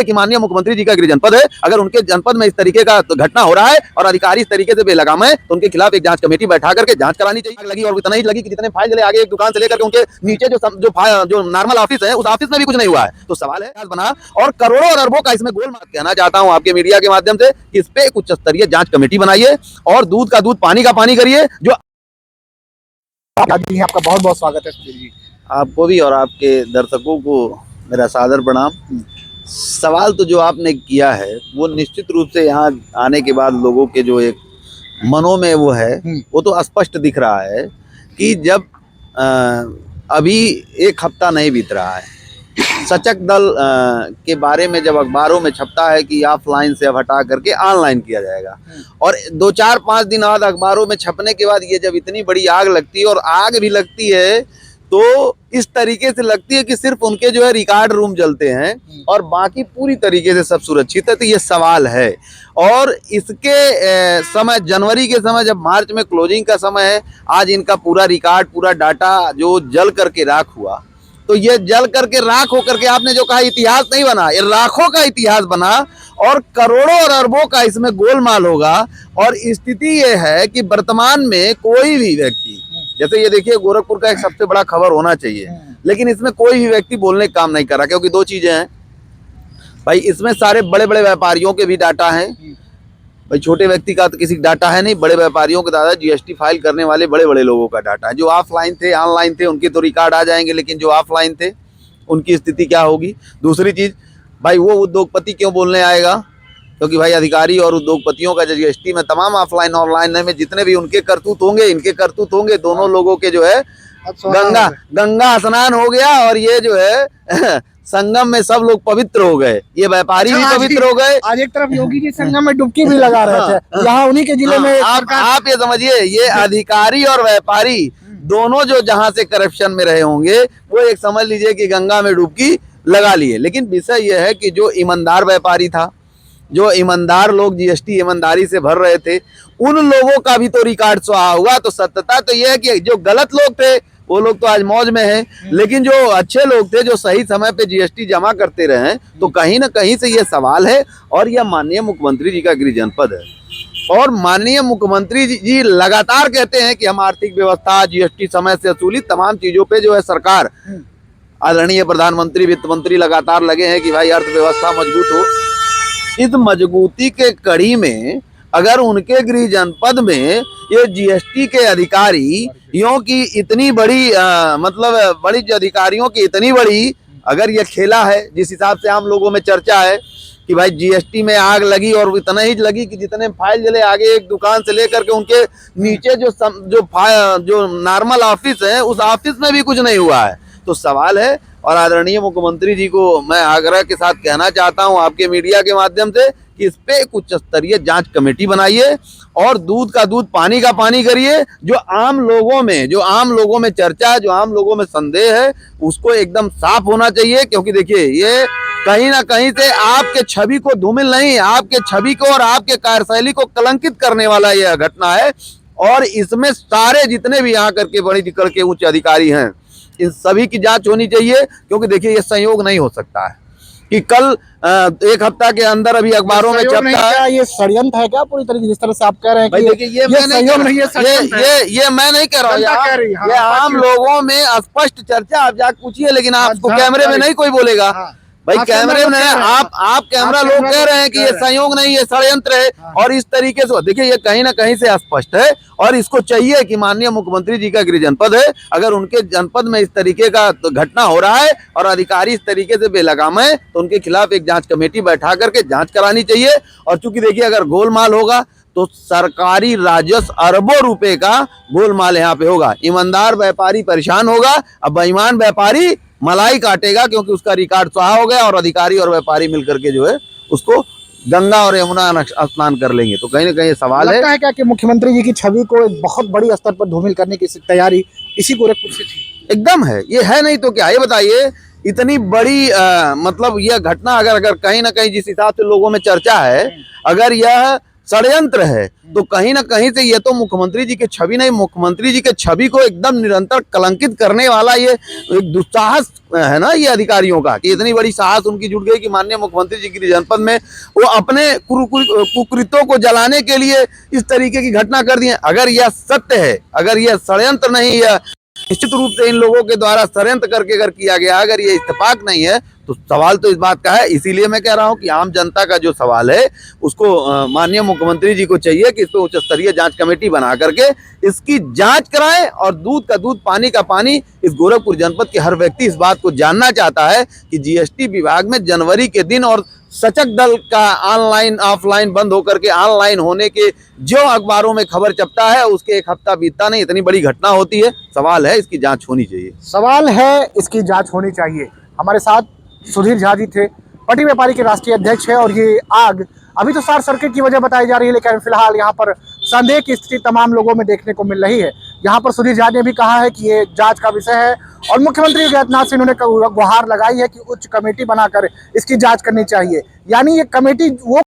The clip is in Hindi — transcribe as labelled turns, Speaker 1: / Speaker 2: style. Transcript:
Speaker 1: कि माननीय मुख्यमंत्री जी का गृह जनपद है, अगर उनके जनपद में इस तरीके का घटना हो रहा है और अधिकारी इस तरीके से बेलगाम है तो उनके खिलाफ एक जांच कमेटी बैठा करके जांच करानी चाहिए। लगी और इतना ही लगी कि जितने फाइल जले आगे एक दुकान से लेकर के उनके नीचे जो नॉर्मल ऑफिस है उस ऑफिस में भी कुछ नहीं हुआ है। तो सवाल है बना और करोड़ों और अरबों का इसमें गोलमाल। कहना चाहता हूं आपके मीडिया के माध्यम से कि इस पे उच्च स्तरीय जांच कमेटी बनाइए और दूध का दूध पानी का पानी करिए। जो
Speaker 2: आपका बहुत बहुत स्वागत है जी।
Speaker 1: आपको भी और आपके दर्शकों को मेरा सादर प्रणाम। सवाल तो जो आपने किया है वो निश्चित रूप से यहाँ आने के बाद लोगों के जो एक मनों में वो है वो तो स्पष्ट दिख रहा है कि जब अभी एक हफ्ता नहीं बीत रहा है, सचक दल के बारे में जब अखबारों में छपता है कि ऑफलाइन से अब हटा करके ऑनलाइन किया जाएगा और 2-4-5 दिन बाद अखबारों में छपने के बाद ये जब इतनी बड़ी आग लगती है और आग भी लगती है तो इस तरीके से लगती है कि सिर्फ उनके जो है रिकॉर्ड रूम जलते हैं और बाकी पूरी तरीके से सब सुरक्षित है। तो ये सवाल है और इसके समय जनवरी के समय जब मार्च में क्लोजिंग का समय है, आज इनका पूरा रिकॉर्ड पूरा डाटा जो जल करके राख हुआ, तो ये जल करके राख होकर के आपने जो कहा इतिहास नहीं बना, ये राखों का इतिहास बना और करोड़ों और अरबों का इसमें गोलमाल होगा। और स्थिति ये है कि वर्तमान में कोई भी व्यक्ति, जैसे ये देखिए गोरखपुर का एक सबसे बड़ा खबर होना चाहिए, लेकिन इसमें कोई भी व्यक्ति बोलने का काम नहीं कर रहा क्योंकि दो चीजें हैं भाई, इसमें सारे बड़े बड़े व्यापारियों के भी डाटा हैं भाई, छोटे व्यक्ति का तो किसी डाटा है नहीं, बड़े व्यापारियों के दादा जीएसटी फाइल करने वाले बड़े बड़े लोगों का डाटा है। जो ऑफलाइन थे ऑनलाइन थे उनके तो रिकॉर्ड आ जाएंगे, लेकिन जो ऑफलाइन थे उनकी स्थिति क्या होगी। दूसरी चीज भाई, वो उद्योगपति क्यों बोलने आएगा, क्योंकि भाई अधिकारी और उद्योगपतियों का जीएसटी में तमाम ऑफलाइन ऑनलाइन में जितने भी उनके करतूत होंगे इनके करतूत होंगे, दोनों लोगों के जो है गंगा स्नान हो गया और ये जो है संगम में सब लोग पवित्र हो गए, ये व्यापारी भी पवित्र हो गए।
Speaker 2: आज एक तरफ योगी जी संगम में डुबकी भी लगा रहे थे, यहाँ उन्हीं के जिले में
Speaker 1: आप ये समझिए, ये अधिकारी और व्यापारी दोनों जो जहां से करप्शन में रहे होंगे वो एक समझ लीजिए कि गंगा में डुबकी लगा लिए। लेकिन विषय यह है कि जो ईमानदार व्यापारी था, जो ईमानदार लोग जीएसटी ईमानदारी से भर रहे थे, उन लोगों का भी तो रिकॉर्ड स्वाहा हुआ। तो सत्यता तो यह है कि जो गलत लोग थे वो लोग तो आज मौज में हैं, लेकिन जो अच्छे लोग थे जो सही समय पे जीएसटी जमा करते रहे, तो कहीं ना कहीं से ये सवाल है। और यह माननीय मुख्यमंत्री जी का गृह जनपद है और माननीय मुख्यमंत्री जी लगातार कहते हैं कि हम आर्थिक व्यवस्था, जीएसटी समय से वसूली, तमाम चीजों पे जो है सरकार, आदरणीय प्रधानमंत्री, वित्त मंत्री लगातार लगे हैं कि भाई अर्थव्यवस्था मजबूत हो। इस मजबूती के कड़ी में अगर उनके गृह जनपद में ये जीएसटी के अधिकारियों की इतनी बड़ी मतलब बड़ी अधिकारियों की इतनी बड़ी अगर ये खेला है, जिस हिसाब से आम लोगों में चर्चा है कि भाई जीएसटी में आग लगी और इतना ही लगी कि जितने फाइल जले आगे एक दुकान से लेकर के उनके नीचे जो नॉर्मल ऑफिस है उस ऑफिस में भी कुछ नहीं हुआ है। तो सवाल है और आदरणीय मुख्यमंत्री जी को मैं आग्रह के साथ कहना चाहता हूं आपके मीडिया के माध्यम से कि इस पे उच्च स्तरीय जांच कमेटी बनाइए और दूध का दूध पानी का पानी करिए। जो आम लोगों में चर्चा है, जो आम लोगों में संदेह है, उसको एकदम साफ होना चाहिए। क्योंकि देखिए ये कहीं ना कहीं से आपके छवि को धूमिल नहीं, आपके छवि को और आपके कार्यशैली को कलंकित करने वाला यह घटना है। और इसमें सारे जितने भी यहाँ करके बड़ी दिक्कत के उच्च अधिकारी हैं, इन सभी की जांच होनी चाहिए। क्योंकि देखिए ये संयोग नहीं हो सकता है कि कल एक हफ्ता के अंदर अभी अखबारों में छपता है।
Speaker 2: ये षड्यंत्र है क्या पूरी तरीके जिस तरह से आप कह रहे हैं?
Speaker 1: देखिए ये मैं नहीं कह रहा हूँ, ये आम लोगों में स्पष्ट चर्चा, आप जाकर पूछिए, लेकिन आपको कैमरे में नहीं कोई बोलेगा भाई। कैमरे में आप कैमरा लोग कह रहे हैं कि ये संयोग नहीं, ये षड्यंत्र है। और इस तरीके से देखिए ये कहीं ना कहीं से स्पष्ट है और इसको चाहिए कि माननीय मुख्यमंत्री जी का गृह जनपद है, अगर उनके जनपद में इस तरीके का तो घटना हो रहा है और अधिकारी इस तरीके से बेलगाम है तो उनके खिलाफ एक जांच कमेटी बैठा करके जांच करानी चाहिए। और चूंकि देखिए अगर गोलमाल होगा तो सरकारी राजस्व अरबों रुपए का गोलमाल यहाँ पे होगा। ईमानदार व्यापारी परेशान होगा, अब बेईमान व्यापारी मलाई काटेगा क्योंकि उसका रिकॉर्ड स्वाहा हो गया और अधिकारी और व्यापारी मिलकर के जो है उसको गंगा और यमुना स्नान कर लेंगे। तो कहीं ना कहीं सवाल
Speaker 2: है क्या कि मुख्यमंत्री जी की छवि को एक बहुत बड़ी स्तर पर धूमिल करने की तैयारी इसी गोरखपुर से थी?
Speaker 1: एकदम है, ये है नहीं तो क्या। ये बताइए इतनी बड़ी मतलब यह घटना अगर कहीं ना कहीं जिस हिसाब से लोगों में चर्चा है, अगर यह षड्यंत्र है, तो कहीं ना कहीं से ये तो मुख्यमंत्री जी की छवि नहीं, मुख्यमंत्री जी के छवि को एकदम निरंतर कलंकित करने वाला ये एक दुस्साहस है ना ये अधिकारियों का, कि इतनी बड़ी साहस उनकी जुट गई कि माननीय मुख्यमंत्री जी की जनपद में वो अपने कुकृत्यों को जलाने के लिए इस तरीके की घटना कर दी है। अगर यह सत्य है, अगर यह षड्यंत्र नहीं है, निश्चित रूप से इन लोगों के द्वारा षड्यंत्र करके अगर किया गया, अगर ये इत्तेफाक नहीं है, तो सवाल तो इस बात का है। इसीलिए मैं कह रहा हूं कि आम जनता का जो सवाल है उसको माननीय मुख्यमंत्री जी को चाहिए कि इस पर उच्च स्तरीय जांच कमेटी बना करके इसकी जांच कराएं, और दूध का दूध पानी का पानी इस गोरखपुर जनपद के हर व्यक्ति इस बात को जानना चाहता है कि जीएसटी विभाग में जनवरी के दिन और सचक दल का ऑनलाइन ऑफलाइन बंद होकर के ऑनलाइन होने के जो अखबारों में खबर छपता है, उसके एक हफ्ता बीतता नहीं, इतनी बड़ी घटना होती है। सवाल है इसकी जांच होनी चाहिए।
Speaker 2: सवाल है इसकी जांच होनी चाहिए। हमारे साथ सुधीर झा जी थे, पटी व्यापारी के राष्ट्रीय अध्यक्ष है, और ये आग अभी तो शॉर्ट सर्किट की वजह बताई जा रही है, लेकिन फिलहाल यहाँ पर संदेह की स्थिति तमाम लोगों में देखने को मिल रही है। यहाँ पर सुधीर झा ने भी कहा है कि ये जांच का विषय है, और मुख्यमंत्री योगी आदित्यनाथ सिंह ने गुहार लगाई है कि उच्च कमेटी बनाकर इसकी जांच करनी चाहिए। यानी ये कमेटी वो